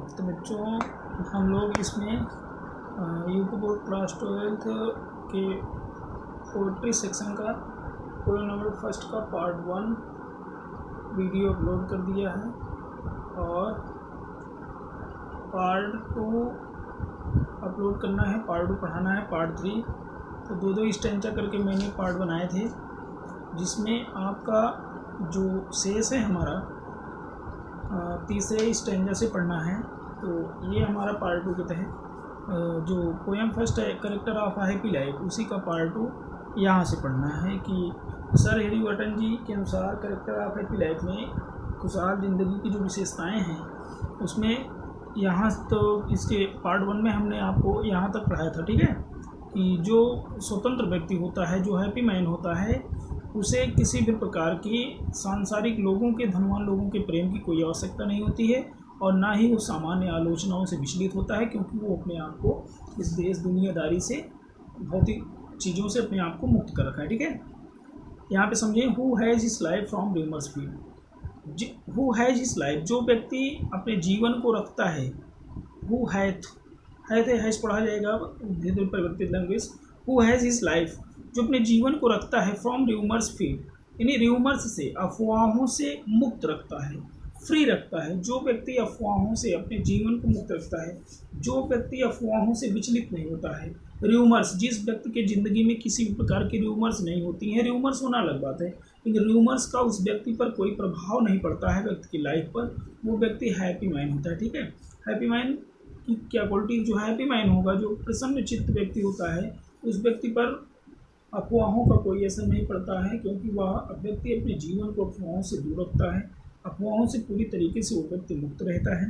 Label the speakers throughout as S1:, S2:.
S1: तो बच्चों हम लोग इसमें यूपी बोर्ड क्लास 12 के पोएट्री सेक्शन का पोएम नंबर फर्स्ट का पार्ट 1 वीडियो अपलोड कर दिया है और पार्ट 2 अपलोड करना है, पार्ट 2 पढ़ाना है, पार्ट 3। तो दो स्टैंजा करके मैंने पार्ट बनाए थे, जिसमें आपका जो शेष है हमारा तीसरे स्टैंजा से पढ़ना है। तो ये हमारा पार्ट 2 के तहत जो पोएम फर्स्ट है character of a happy life, उसी का पार्ट 2 यहाँ से पढ़ना है कि सर हैरीबर्टन जी के अनुसार करेक्टर ऑफ हैप्पी लाइफ में खुशहाल ज़िंदगी की जो विशेषताएं हैं उसमें यहाँ तो इसके पार्ट 1 में हमने आपको यहाँ तक पढ़ाया था, ठीक है, कि जो स्वतंत्र व्यक्ति होता है, जो हैप्पी मैन होता है, उसे किसी भी प्रकार की सांसारिक लोगों के, धनवान लोगों के प्रेम की कोई आवश्यकता नहीं होती है और ना ही वो सामान्य आलोचनाओं से विचलित होता है, क्योंकि वो अपने आप को इस देश दुनियादारी से, भौतिक चीज़ों से अपने आप को मुक्त कर रखा है, ठीक है। यहाँ पे समझें, who has his life from rumours field. Who has his life, जो व्यक्ति अपने जीवन को रखता है, हु हैथ हैज़ पढ़ा जाएगा धीरे धीरे परिवर्तित language. Who has his life, जो अपने जीवन को रखता है फ्रॉम रूमर्स फील्ड, यानी रूमर्स से, अफवाहों से मुक्त रखता है, फ्री रखता है। जो व्यक्ति अफवाहों से अपने जीवन को मुक्त रखता है, जो व्यक्ति अफवाहों से विचलित नहीं होता है, रूमर्स, जिस व्यक्ति के ज़िंदगी में किसी भी प्रकार की रूमर्स नहीं होती हैं, रूमर्स होना अलग बात है, लेकिन रूमर्स का उस व्यक्ति पर कोई प्रभाव नहीं पड़ता है व्यक्ति की लाइफ पर, वो व्यक्ति हैप्पी माइंड होता है, ठीक है। हैप्पी माइंड की क्या क्वालिटी, जो हैप्पी माइंड होगा, जो प्रसन्न चित्त व्यक्ति होता है, उस व्यक्ति पर अफवाहों का कोई असर नहीं पड़ता है, क्योंकि वह व्यक्ति अपने जीवन को अफवाहों से दूर रखता है, अफवाहों से पूरी तरीके से वो व्यक्ति मुक्त रहता है।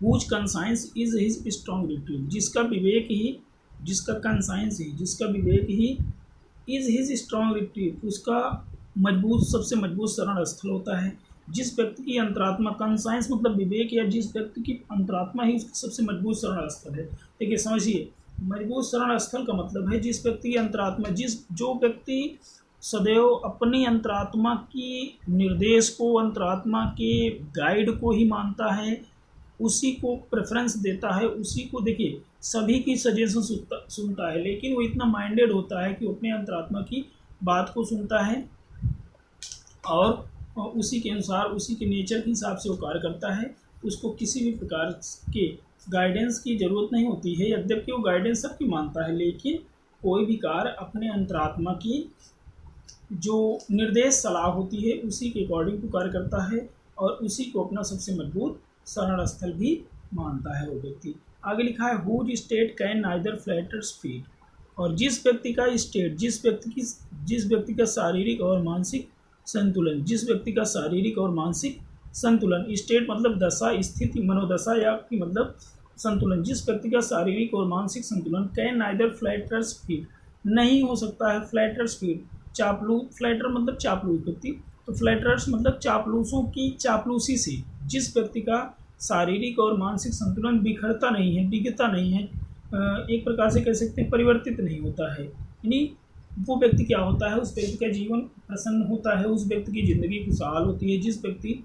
S1: Whose conscience is his strong retreat, जिसका विवेक ही, जिसका कंसाइंस ही, जिसका विवेक ही इज हिज स्ट्रॉन्ग रिट्रीट, उसका मजबूत, सबसे मजबूत शरण स्थल होता है। जिस व्यक्ति की अंतरात्मा, कंसाइंस मतलब विवेक, या जिस व्यक्ति की अंतरात्मा ही उसकी सबसे मजबूत शरण स्थल है। देखिए समझिए, मजबूत शरण स्थल का मतलब है जिस व्यक्ति की अंतरात्मा, जो व्यक्ति सदैव अपनी अंतरात्मा की निर्देश को, अंतरात्मा के गाइड को ही मानता है, उसी को प्रेफरेंस देता है, उसी को, देखिए सभी की सजेशन सुनता है, लेकिन वो इतना माइंडेड होता है कि वो अपने अंतरात्मा की बात को सुनता है और उसी के अनुसार, उसी के नेचर के हिसाब से वो कार्य करता है। उसको किसी भी प्रकार के गाइडेंस की ज़रूरत नहीं होती है, यद्यपि वो गाइडेंस सबकी मानता है, लेकिन कोई भी कार्य अपने अंतरात्मा की जो निर्देश सलाह होती है उसी के अकॉर्डिंग वो कार्य करता है और उसी को अपना सबसे मजबूत शरण स्थल भी मानता है वो व्यक्ति। आगे लिखा है, whose state can neither flatters feet, और जिस व्यक्ति का स्टेट, जिस व्यक्ति का शारीरिक और मानसिक संतुलन, जिस व्यक्ति का शारीरिक और मानसिक संतुलन, स्टेट मतलब दशा, स्थिति, मनोदशा या की मतलब संतुलन, जिस व्यक्ति का शारीरिक और मानसिक संतुलन कैन नाइदर फ्लैटर्स फीट, नहीं हो सकता है फ्लैटर्स फीट, फ्लैटर मतलब चापलूस व्यक्ति, तो फ्लैटर्स मतलब चापलूसों की चापलूसी से जिस व्यक्ति का शारीरिक और मानसिक संतुलन बिखरता नहीं है, बिगड़ता नहीं है, एक प्रकार से कह सकते हैं परिवर्तित नहीं होता है, यानी वो व्यक्ति क्या होता है, उस व्यक्ति का जीवन प्रसन्न होता है, उस व्यक्ति की ज़िंदगी खुशहाल होती है। जिस व्यक्ति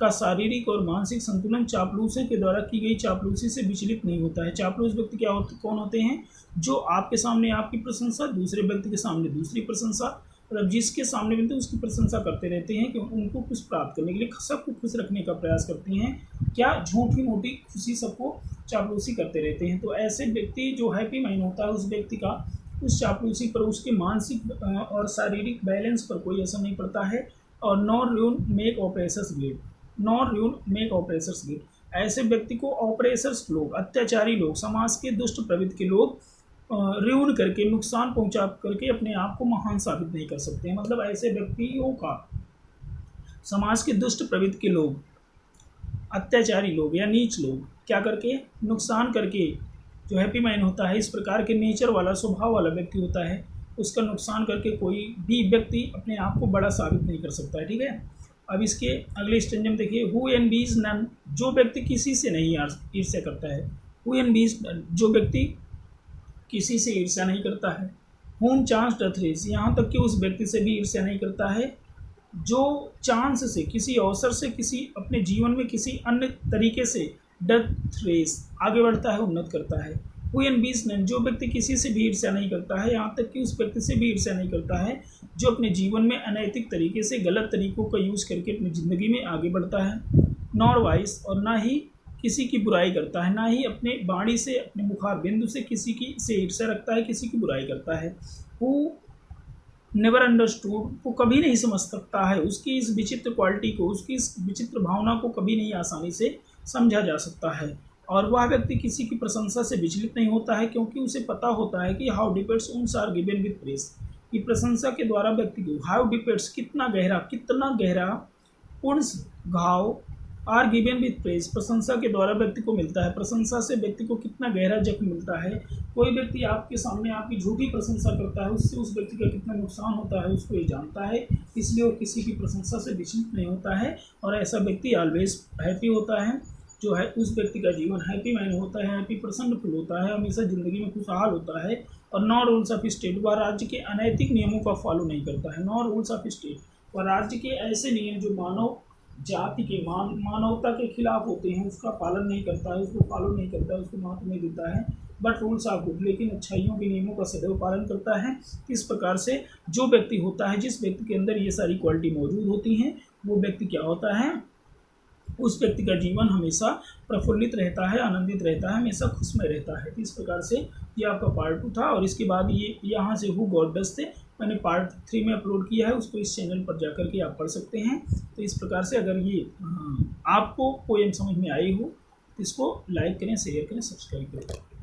S1: का शारीरिक और मानसिक संतुलन चापलूसों के द्वारा की गई चापलूसी से विचलित नहीं होता है। चापलूस व्यक्ति क्या होते, कौन होते हैं, जो आपके सामने आपकी प्रशंसा, दूसरे व्यक्ति के सामने दूसरी प्रशंसा, मतलब जिसके सामने व्यक्ति उसकी प्रशंसा करते रहते हैं कि उनको कुछ प्राप्त करने के लिए सबको खुश रखने का प्रयास करते हैं, क्या झूठी मोटी खुशी सबको चापलूसी करते रहते हैं। तो ऐसे व्यक्ति जो हैप्पी माइंड होता है, उस व्यक्ति का उस चापलूसी पर, उसके मानसिक और शारीरिक बैलेंस पर कोई असर नहीं पड़ता है। और nor ruin make oppressors great, nor ruin make oppressors great, ऐसे व्यक्ति को ऑपरेसर्स लोग, अत्याचारी लोग, समाज के दुष्ट प्रवृत्ति के लोग र्यून करके, नुकसान पहुंचा करके अपने आप को महान साबित नहीं कर सकते हैं। मतलब ऐसे व्यक्तियों का, समाज के दुष्ट प्रवृत्ति के लोग, अत्याचारी लोग या नीच लोग क्या करके, नुकसान करके, जो हैप्पी माइंड होता है, इस प्रकार के नेचर वाला, स्वभाव वाला व्यक्ति होता है, उसका नुकसान करके कोई भी व्यक्ति अपने आप को बड़ा साबित नहीं कर सकता है, ठीक है। अब इसके अगले स्टेंज में देखिए, हु एनवीज नन, जो व्यक्ति किसी से नहीं ईर्ष्या करता है, हु एनवीज नन, जो व्यक्ति किसी से ईर्ष्या नहीं करता है, होम चांस डथ रेस, यहाँ तक कि उस व्यक्ति से भी ईर्ष्या नहीं करता है जो चांस से, किसी अवसर से, किसी अपने जीवन में किसी अन्य तरीके से डेथ रेस, आगे बढ़ता है, उन्नत करता है। हु एनवीज नन, जो व्यक्ति किसी से भी ईर्ष्या नहीं करता है, यहाँ तक कि उस व्यक्ति से भी ईर्ष्या नहीं करता है जो अपने जीवन में अनैतिक तरीके से गलत तरीकों का यूज़ करके अपनी ज़िंदगी में आगे बढ़ता है। नॉर वाइस, और ना ही किसी की बुराई करता है, ना ही अपने वाणी से, अपने मुखार बिंदु से किसी की से ईर्ष्या रखता है, किसी की बुराई करता है। हु नेवर अंडरस्टूड, वो कभी नहीं समझ सकता है, उसकी इस विचित्र क्वालिटी को, उसकी इस विचित्र भावना को कभी नहीं आसानी से समझा जा सकता है। और वह व्यक्ति किसी की प्रशंसा से विचलित नहीं होता है, क्योंकि उसे पता होता है कि हाउ डिपेट्स उन्स आर गिवन विद प्रेस, कि प्रशंसा के द्वारा व्यक्ति को, हाउ डिपेट्स कितना गहरा उन्स घाव, आर गिवन विद प्रेस, प्रशंसा के द्वारा व्यक्ति को मिलता है, प्रशंसा से व्यक्ति को कितना गहरा जख्म मिलता है। कोई व्यक्ति आपके सामने आपकी झूठी प्रशंसा करता है, उससे उस व्यक्ति का कितना नुकसान होता है उसको ये जानता है, इसलिए वो किसी की प्रशंसा से विचलित नहीं होता है। और ऐसा व्यक्ति ऑलवेज हैप्पी होता है, जो है उस व्यक्ति का जीवन हैप्पी मैन होता है, हैप्पी प्रसन्न फुल होता है, हमेशा ज़िंदगी में खुशहाल होता है। और नॉ रूल्स ऑफ स्टेट, वह राज्य के अनैतिक नियमों का फॉलो नहीं करता है। नॉ रूल्स ऑफ स्टेट, वह राज्य के ऐसे नियम जो मानव जाति के मानवता के खिलाफ होते हैं उसका पालन नहीं करता है, उसको फॉलो नहीं करता है, उसको महत्व नहीं देता है। बट रूल्स ऑफ गुड, लेकिन अच्छाइयों के नियमों का सदैव पालन करता है। इस प्रकार से जो व्यक्ति होता है, जिस व्यक्ति के अंदर ये सारी क्वालिटी मौजूद होती हैं, वो व्यक्ति क्या होता है, उस व्यक्ति का जीवन हमेशा प्रफुल्लित रहता है, आनंदित रहता है, हमेशा खुशमय रहता है। तो इस प्रकार से ये आपका पार्ट 2 था। और इसके बाद ये यहाँ से हु गॉड डज थे मैंने पार्ट 3 में अपलोड किया है, उसको इस चैनल पर जाकर के आप पढ़ सकते हैं। तो इस प्रकार से अगर ये आपको पोएम समझ में आई हो तो इसको लाइक करें, शेयर करें, सब्सक्राइब करें।